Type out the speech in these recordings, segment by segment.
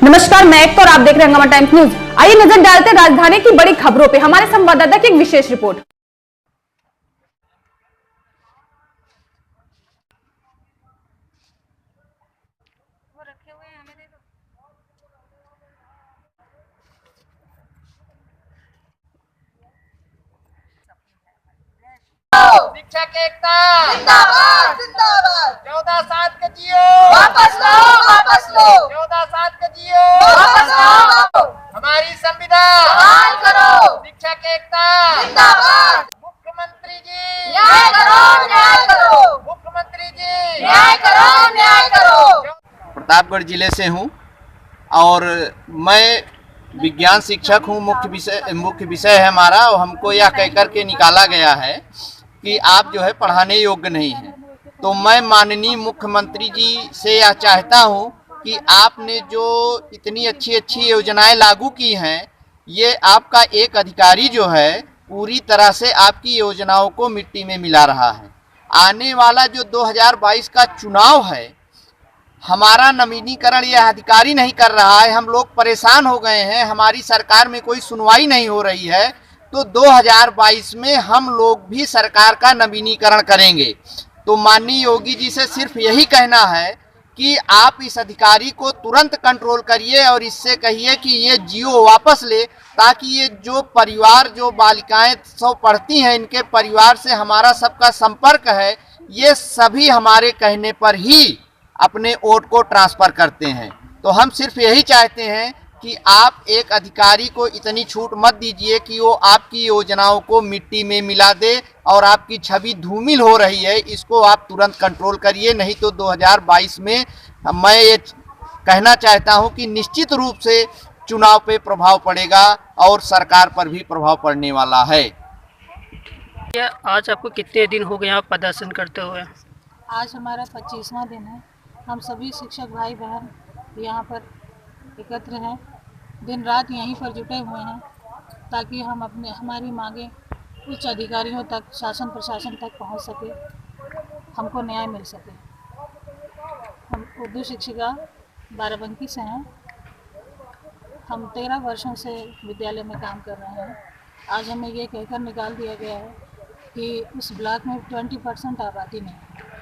नमस्कार, मैं एक तो और आप देख रहे हैं हंगामा टाइम्स न्यूज। आइए नजर डालते हैं राजधानी की बड़ी खबरों पे। हमारे संवाददाता की एक विशेष रिपोर्ट। शिक्षक एकता जिंदाबाद जिंदाबाद 14/7 का जियो वापस लो 14/7 का जियो वापस लो हमारी संविधान बहाल करो शिक्षक एकता जिंदाबाद मुख्यमंत्री जी न्याय करो मुख्यमंत्री जी न्याय करो। प्रतापगढ़ जिले से हूँ और मैं विज्ञान शिक्षक हूँ। मुख्य विषय है हमारा और हमको यह कहकर के निकाला गया है कि आप जो है पढ़ाने योग्य नहीं हैं। तो मैं माननीय मुख्यमंत्री जी से यह चाहता हूँ कि आपने जो इतनी अच्छी अच्छी योजनाएं लागू की हैं, ये आपका एक अधिकारी जो है पूरी तरह से आपकी योजनाओं को मिट्टी में मिला रहा है। आने वाला जो 2022 का चुनाव है, हमारा नवीनीकरण यह अधिकारी नहीं कर रहा है। हम लोग परेशान हो गए हैं, हमारी सरकार में कोई सुनवाई नहीं हो रही है। तो 2022 में हम लोग भी सरकार का नवीनीकरण करेंगे। तो माननीय योगी जी से सिर्फ यही कहना है कि आप इस अधिकारी को तुरंत कंट्रोल करिए और इससे कहिए कि ये जियो वापस ले, ताकि ये जो परिवार, जो बालिकाएं सब पढ़ती हैं, इनके परिवार से हमारा सबका संपर्क है, ये सभी हमारे कहने पर ही अपने वोट को ट्रांसफ़र करते हैं। तो हम सिर्फ यही चाहते हैं कि आप एक अधिकारी को इतनी छूट मत दीजिए कि वो आपकी योजनाओं को मिट्टी में मिला दे और आपकी छवि धूमिल हो रही है, इसको आप तुरंत कंट्रोल करिए। नहीं तो 2022 में मैं ये कहना चाहता हूं कि निश्चित रूप से चुनाव पे प्रभाव पड़ेगा और सरकार पर भी प्रभाव पड़ने वाला है। आज आपको कितने दिन हो गए आप प्रदर्शन करते हुए? आज हमारा 25वां दिन है। हम सभी शिक्षक भाई बहन यहाँ पर एकत्र हैं, दिन रात यहीं पर जुटे हुए हैं ताकि हम हमारी मांगें उच्च अधिकारियों तक, शासन प्रशासन तक पहुँच सके, हमको न्याय मिल सके। हम उर्दू शिक्षिका बाराबंकी से हैं। हम 13 वर्षों से विद्यालय में काम कर रहे हैं। आज हमें ये कहकर निकाल दिया गया है कि उस ब्लॉक में 20% आबादी नहीं है।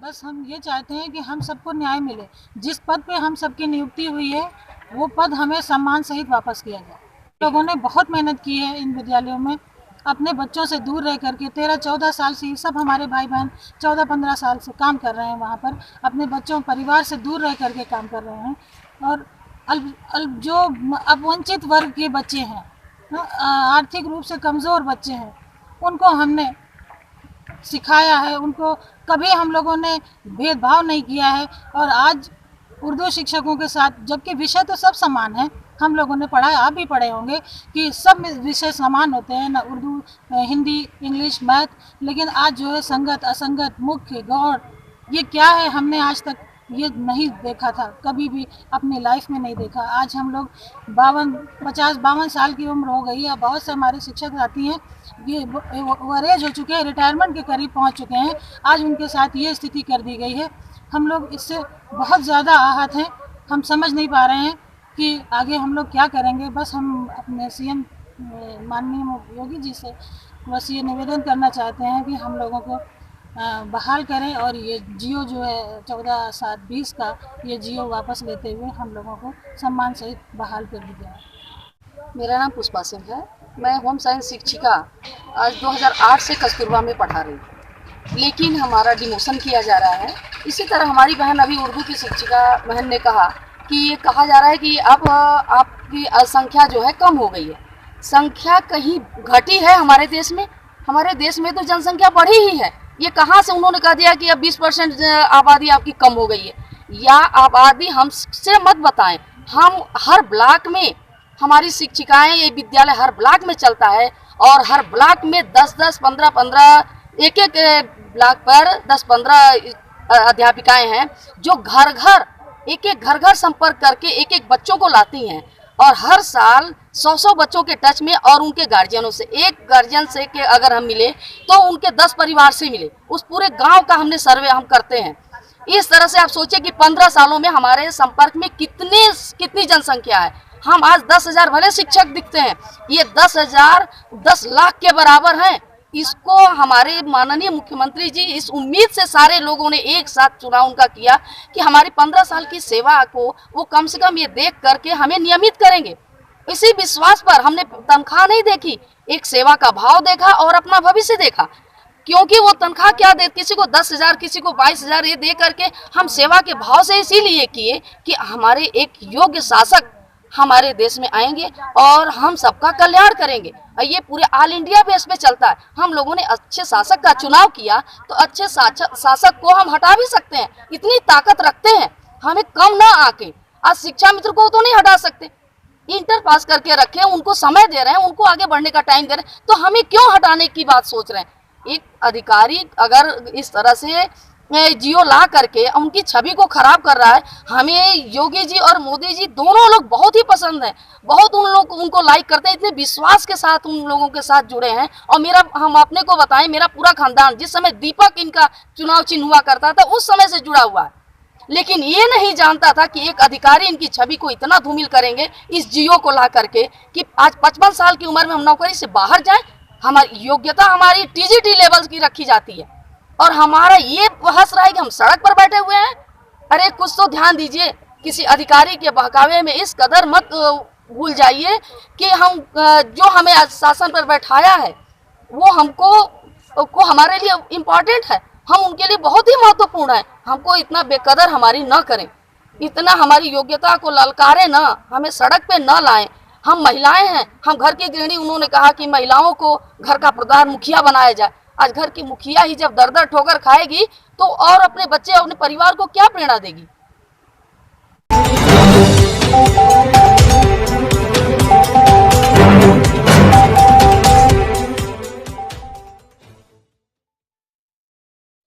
बस हम ये चाहते हैं कि हम सबको न्याय मिले। जिस पद पे हम सबकी नियुक्ति हुई है, वो पद हमें सम्मान सहित वापस किया जाए। लोगों ने बहुत मेहनत की है इन विद्यालयों में, अपने बच्चों से दूर रह करके 13-14 साल से, सब हमारे भाई बहन 14-15 साल से काम कर रहे हैं वहाँ पर, अपने बच्चों परिवार से दूर रह करके काम कर रहे हैं। और जो अपवंचित वर्ग के बच्चे हैं, आर्थिक रूप से कमज़ोर बच्चे हैं, उनको हमने सिखाया है। उनको कभी हम लोगों ने भेदभाव नहीं किया है। और आज उर्दू शिक्षकों के साथ, जबकि विषय तो सब समान है, हम लोगों ने पढ़ा है, आप भी पढ़े होंगे कि सब विषय समान होते हैं ना, उर्दू, हिंदी, इंग्लिश, मैथ। लेकिन आज जो है संगत, असंगत, मुख्य, गौड़, ये क्या है, हमने आज तक ये नहीं देखा था, कभी भी अपनी लाइफ में नहीं देखा। आज हम लोग 52 साल की उम्र हो गई है। बहुत से हमारे शिक्षक साथी हैं, ये ओवरेज हो चुके हैं, रिटायरमेंट के करीब पहुंच चुके हैं। आज उनके साथ ये स्थिति कर दी गई है। हम लोग इससे बहुत ज़्यादा आहत हैं। हम समझ नहीं पा रहे हैं कि आगे हम लोग क्या करेंगे। बस हम अपने सीएम माननीय योगी जी से बस ये निवेदन करना चाहते हैं कि हम लोगों को बहाल करें और ये जियो जो है 14/7/20 का ये जियो वापस लेते हुए हम लोगों को सम्मान सहित बहाल कर दी जाए। मेरा नाम पुष्पा सिंह है। मैं होम साइंस शिक्षिका आज 2008 से कस्तूरबा में पढ़ा रही हूँ, लेकिन हमारा डिमोशन किया जा रहा है। इसी तरह हमारी बहन, अभी उर्दू की शिक्षिका बहन ने कहा कि ये कहा जा रहा है कि अब आपकी संख्या जो है कम हो गई है। संख्या कहीं घटी है हमारे देश में? हमारे देश में तो जनसंख्या बढ़ी ही है। ये कहाँ से उन्होंने कह दिया कि अब 20% आबादी आपकी कम हो गई है? या आबादी हमसे मत बताएं। हम हर ब्लॉक में हमारी शिक्षिकाएं, ये विद्यालय हर ब्लॉक में चलता है और हर ब्लॉक में 10-10, 15-15, एक-एक ब्लॉक पर 10-15 अध्यापिकाएं हैं जो एक-एक घर संपर्क करके एक-एक बच्चों को लाती हैं और हर साल 100-100 बच्चों के टच में और उनके गार्जियनों से। एक गार्जियन से के अगर हम मिले तो उनके 10 परिवार से मिले। उस पूरे गांव का हमने सर्वे हम करते हैं। इस तरह से आप सोचिए कि 15 सालों में हमारे संपर्क में कितनी जनसंख्या है। हम आज 10,000 भले शिक्षक दिखते हैं, ये 10,000 10 लाख के बराबर हैं। इसको हमारे माननीय मुख्यमंत्री जी इस उम्मीद से सारे लोगों ने एक साथ चुनाव उनका किया कि हमारी 15 साल की सेवा को वो कम से कम ये देख करके हमें नियमित करेंगे। इसी विश्वास पर हमने तनख्वाह नहीं देखी, एक सेवा का भाव देखा और अपना भविष्य देखा। क्योंकि वो तनख्वाह क्या दे, किसी को 10,000 किसी को 22,000 ये दे करके हम सेवा के भाव से इसीलिए किए कि हमारे एक योग्य शासक हमारे देश में आएंगे और हम सबका कल्याण करेंगे। और ये पूरे ऑल इंडिया बेस पे चलता है। हम लोगों ने अच्छे शासक का चुनाव किया तो अच्छे शासक को हम हटा भी सकते हैं, इतनी ताकत रखते हैं, हमें कम ना आके। आज शिक्षा मित्र को तो नहीं हटा सकते, इंटर पास करके रखे, उनको समय दे रहे हैं, उनको आगे बढ़ने का टाइम दे रहे हैं, तो हमें क्यों हटाने की बात सोच रहे हैं। एक अधिकारी अगर इस तरह से जियो ला करके उनकी छवि को खराब कर रहा है, हमें योगी जी और मोदी जी दोनों लोग बहुत ही पसंद हैं, बहुत उन लोग उनको लाइक करते हैं, इतने विश्वास के साथ उन लोगों के साथ जुड़े हैं। और हम अपने को बताएं, मेरा पूरा खानदान जिस समय दीपक इनका चुनाव चिन्ह हुआ करता था उस समय से जुड़ा हुआ है, लेकिन ये नहीं जानता था कि एक अधिकारी इनकी छवि को इतना धूमिल करेंगे इस जियो को ला करके कि आज 55 साल की उम्र में हम नौकरी से बाहर जाएं। हमारी योग्यता हमारी टीजीटी लेवल की रखी जाती है और हमारा ये हंस रहा है कि हम सड़क पर बैठे हुए हैं। अरे कुछ तो ध्यान दीजिए, किसी अधिकारी के बहकावे में इस कदर मत भूल जाइए कि हम जो हमें आज शासन पर बैठाया है वो हमको हमारे लिए इम्पोर्टेंट है, हम उनके लिए बहुत ही महत्वपूर्ण है। हमको इतना बेकदर हमारी न करें, इतना हमारी योग्यता को ललकारे ना, हमें सड़क पे न लाएं। हम महिलाएं हैं, हम घर की गृहिणी, उन्होंने कहा कि महिलाओं को घर का प्रधान मुखिया बनाया जाए। आज घर की मुखिया ही जब दर दर ठोकर खाएगी तो और अपने बच्चे अपने परिवार को क्या प्रेरणा देगी।